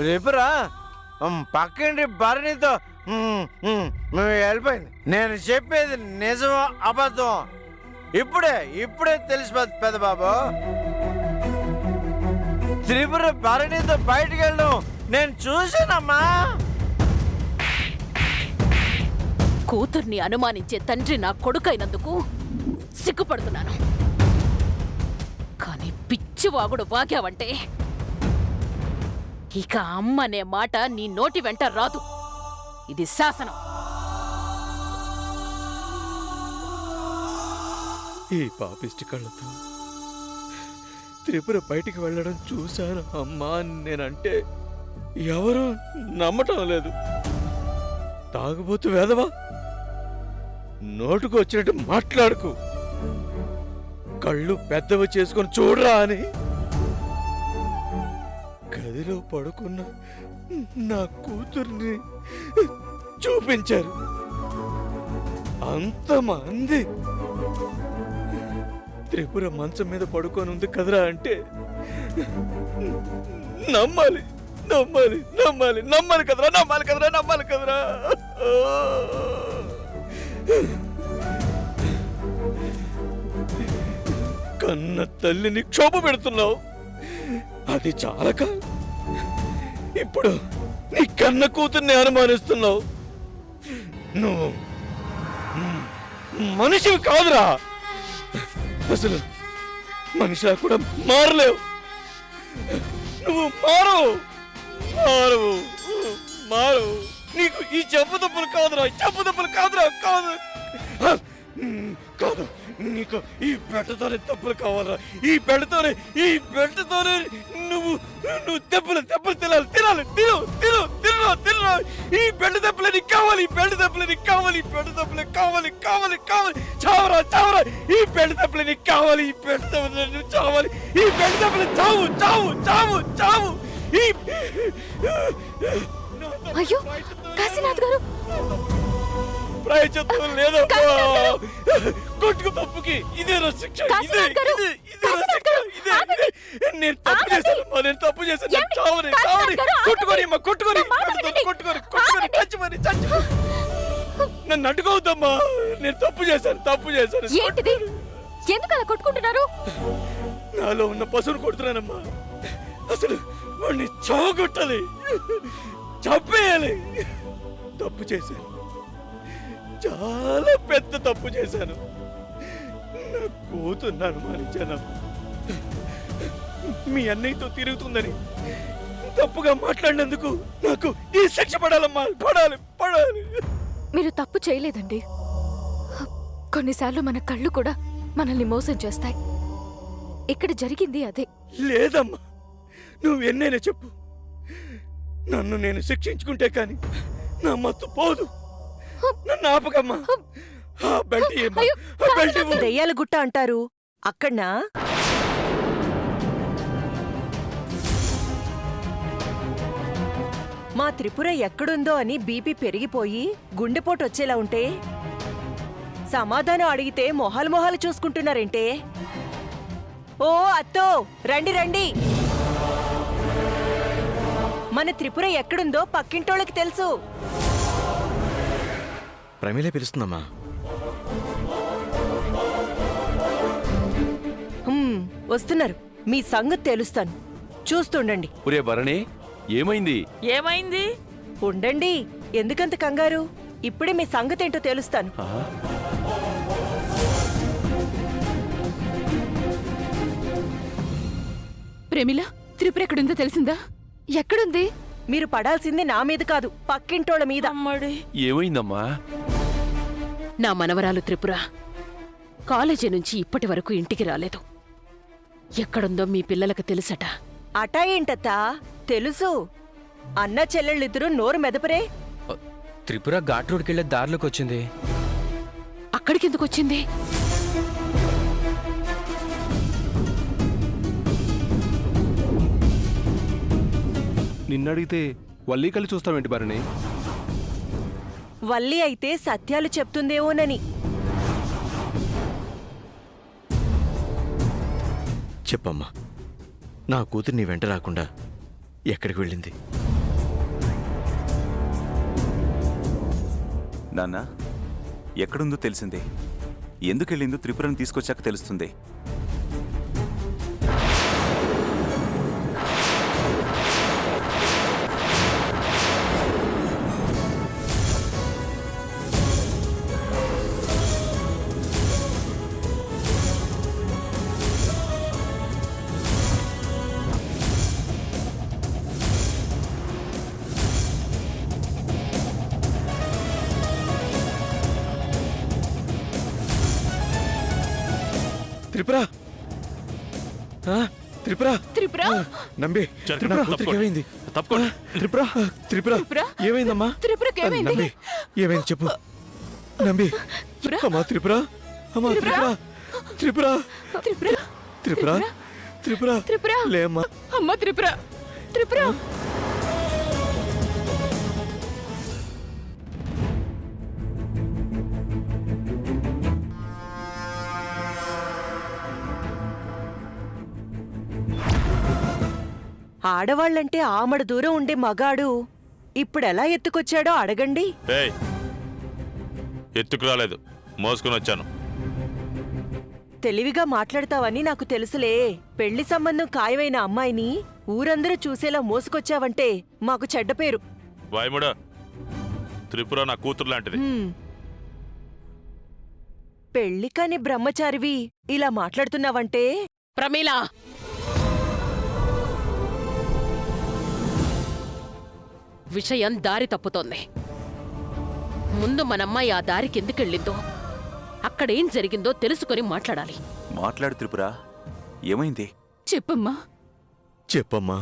రేపురా పక్కింటి భరణితో వెళ్ళిపోయింది. నేను చెప్పేది నిజం అబద్ధం ఇప్పుడే తెలిసిపోద్ది పెద్ద బాబు. త్రిపుర భరణితో బయటికి వెళ్ళడం నేను చూసానమ్మా. కూతుర్ని అనుమానించే తండ్రి నా కొడుకైనందుకు సిగ్గుపడుతున్నాను. కానీ పిచ్చివాగుడు వాగావంటే ఇక అమ్మనే మాట నీ నోటి వెంట రాదు. ఇది శాసనం. ఈ పాపిష్టి కళ్ళతో త్రిపుర బయటికి వెళ్ళడం చూశాను అమ్మా. నేనంటే ఎవరూ నమ్మటం లేదు. తాగుబోతు వేదవా, నోటుకు వచ్చినట్టు మాట్లాడుకు. కళ్ళు పెద్దవి చేసుకొని చూడరా అని గదిలో పడుకున్న నా కూతుర్ని చూపించారు. అంతమంది త్రిపుర మంచం మీద పడుకొని ఉంది కదరా అంటే నమ్మాలి నమ్మాలి నమ్మాలి నమ్మాలి కదరా, నమ్మాలి కదరా, నమ్మాలి కదరా. కన్న తల్లిని క్షోభ పెడుతున్నావు. అది చాలక ఇప్పుడు నీ కన్న కూతుర్ని అనుమానిస్తున్నావు. నువ్వు మనిషివి కాదురా. అసలు మనిషిలా కూడా మారలేవు. నువ్వు మారవు మారవు మారవు. నీకు ఈ చెప్పు తప్పులు కాదురా, చెప్పు తప్పులు కాదురా, కాదు కాదు. నీకు ఈ బెట్టతోనే తప్పులు కావాలరా. ఈ బెట్టతోనే నువ్వు దెబ్బలు తినాలి తినాలి తిను తిను తిను తిను. ఈ బెట్ట దెబ్బలే నీకు కావాలి, ఈ బెట్ట దెబ్బలే నీకు కావాలి, ఈ బెట్ట దెబ్బలే కావాలి కావాలి కావాలి. చావరా చావరా. ఈ బెట్ట దెబ్బలే నీకు కావాలి, ఈ బెట్ట దెబ్బలే నువ్వు చావాలి. ఈ బెట్ట దెబ్బలే చావు చావు చావు చావు. ఈ అయ్యో కాశీనాథ్ గారు, ప్రాయచిత్తం లేదమ్మా. కొట్టుకు తప్పుకి ఇదేనా శిక్ష? నేను తప్పు చేశానమ్మా, నేను తప్పు చేశాను. చావని చావని కొట్టుకొని అమ్మా, కొట్టుకొని కొట్టుకొని కొట్టుకొని చచ్చిపోయి చచ్చిపో. నన్ను అడ్డుకోవద్దమ్మా. నేను తప్పు చేశాను, తప్పు చేశాను. ఏంటిది? ఎందుకు అలా కొట్టుకుంటున్నారు? నాలో ఉన్న పశువును కొడుతున్నానమ్మా. అసలు వాడిని చావగొట్టాలి, చంపేయాలి. తప్పు చేశాను, చాలా పెద్ద తప్పు చేశాను. నా కూతుర్ని అనుమానించానమ్మా. మీ అన్నయ్యతో తిరుగుతుందని తప్పుగా మాట్లాడినందుకు నాకు ఈ శిక్ష పడాలమ్మా. పడాలి పడాలి. మీరు తప్పు చేయలేదండి. కొన్నిసార్లు మన కళ్ళు కూడా మనల్ని మోసం చేస్తాయి. ఇక్కడ జరిగింది అదే. లేదమ్మా, నువ్వు ఎన్నైనా చెప్పు. నన్ను నేను శిక్షించుకుంటే కాని నా మత్తు పోదు. నన్ను ఆపకమ్మా. దెయ్యాల గుట్ట అంటారు అక్కడ్నా? మా త్రిపుర ఎక్కడుందో అని బీపీ పెరిగిపోయి గుండెపోటు వచ్చేలా ఉంటే సమాధానం అడిగితే మొహాలు చూసుకుంటున్నారేంటే? ఓ అత్తో, రండి రండి. మన త్రిపుర ఎక్కడుందో పక్కింటోళ్ళకి తెలుసు. ప్రమీలే పిలుస్తుందమ్మా. వస్తున్నారు. మీ సంగతి తెలుస్తాను, చూస్తుండండి. ఒరే భరణి, ఏమైంది? ఏమైంది? ఉండండి, ఎందుకంత కంగారు? ఇప్పుడే మీ సంగతి ఏంటో తెలుస్తాను. ప్రేమిల, త్రిపుర ఎక్కడుందో తెలిసిందా? ఎక్కడుంది? మీరు పడాల్సింది నా మీద కాదు, పక్కింటోళ్ళ మీద. ఏమైందమ్మా? నా మనవరాలు త్రిపుర కాలేజీ నుంచి ఇప్పటి వరకు ఇంటికి రాలేదు. ఎక్కడుందో మీ పిల్లలకు తెలుసట. అటా ఏంటత్తా? తెలుసు. అన్న చెల్లెళ్ళిద్దరూ నోరు మెదపరే. త్రిపుర ఘాట్ రోడ్కి వెళ్లే దారిలోకి వచ్చింది. అక్కడికెందుకు వచ్చింది? నిన్నడిగితే వల్లీకలు చూస్తావేంటి భరణి? వల్లి అయితే సత్యాలు చెప్తుందేమోనని. చెప్పమ్మా, నా కూతురు నీ వెంట రాకుండా ఎక్కడికి వెళ్ళింది? నాన్న ఎక్కడుందో తెలిసిందే. ఎందుకెళ్ళిందో త్రిపురను తీసుకొచ్చాక తెలుస్తుంది. త్రిపుర త్రిపుర త్రిపుర నంబి జరగండి, నా కూతురికి తప్పుకోండి. ఏమైంది? తప్పుకోండి. త్రిపుర త్రిపుర త్రిపుర? ఏమైందమ్మా? త్రిపురకి ఏమైంది? నంబి ఏమైంది చెప్పు. నంబి త్రిపుర? అమ్మా త్రిపుర, అమ్మా త్రిపుర, త్రిపుర, త్రిపుర త్రిపుర, త్రిపుర, త్రిపుర? లేమ్మా. అమ్మ త్రిపుర, త్రిపుర. ఆడవాళ్ళంటే ఆమడ దూరం ఉండే మగాడు ఇప్పుడెలా ఎత్తుకొచ్చాడో అడగండి. ఏయ్ ఎత్తుకురాలేదు, మోసుకుని వచ్చాను. తెలివిగా మాట్లాడతావని నాకు తెలుసులే. పెళ్లి సంబంధం ఖాయమైన అమ్మాయిని ఊరందరూ చూసేలా మోసుకొచ్చావంటే మాకు చెడ్డ పేరు. వాయముడా, త్రిపుర నా కూతురు లాంటిది. పెళ్లి కాని బ్రహ్మచారివి ఇలా మాట్లాడుతున్నావంటే ప్రమీల, విషయం దారి తప్పుతోంది. ముందు మనమ్మాయి ఆ దారికి ఎందుకెళ్ళిందో, అక్కడేం జరిగిందో తెలుసుకొని మాట్లాడాలి. మాట్లాడు త్రిపుర, ఏమైంది? చెప్పమ్మా. చెప్పమ్మా.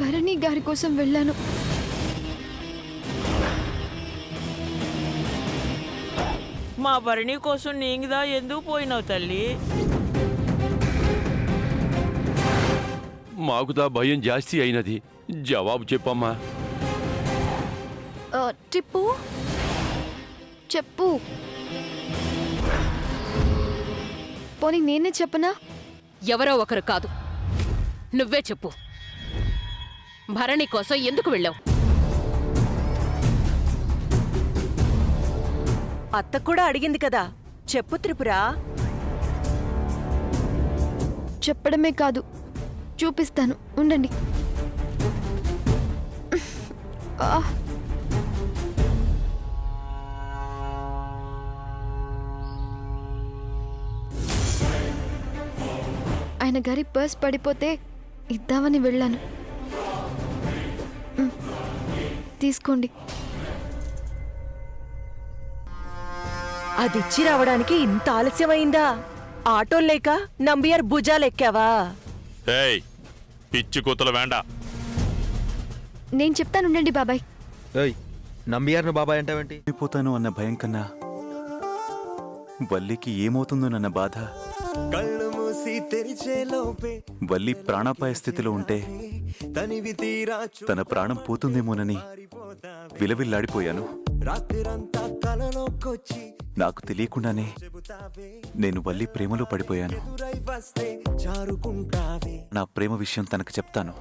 భరణి గారి కోసం వెళ్ళాను. మా భరణి కోసం నీంగిదా ఎందుకు పోయినావు తల్లి? మాకుదా భయం జాస్తి అయినది. జవాబు చెప్పమ్మా. టిప్పు చెప్పు. పోనీ నేనే చెప్పనా? ఎవరో ఒకరు కాదు, నువ్వే చెప్పు. భరణి కోసం ఎందుకు వెళ్ళావు? అత్త కూడా అడిగింది కదా, చెప్పు త్రిపుర. చెప్పడమే కాదు, చూపిస్తాను, ఉండండి. ఆయన గారి పర్స్ పడిపోతే ఇద్దామని వెళ్ళాను. తీసుకోండి. అదిచ్చి రావడానికి ఇంత ఆలస్యమైందా? ఆటో లేక నంబియార్ భుజాలెక్కావా? ఏయ్ పిచ్చి కూతుల వేండా. నేను చెప్తానుండండి బాబాయ్. నంబియార్ను బాబాయ్ అంటావేంటి? అయిపోతాను అన్న భయం కన్నా వల్లికి ఏమవుతుందోనన్న బాధ. వల్లి ప్రాణాపాయ స్థితిలో ఉంటే తన ప్రాణం పోతుందేమోనని విలవిల్లాడిపోయాను. నాకు తెలియకుండానే నేను వల్లి ప్రేమలో పడిపోయాను. నా ప్రేమ విషయం తనకు చెప్తాను.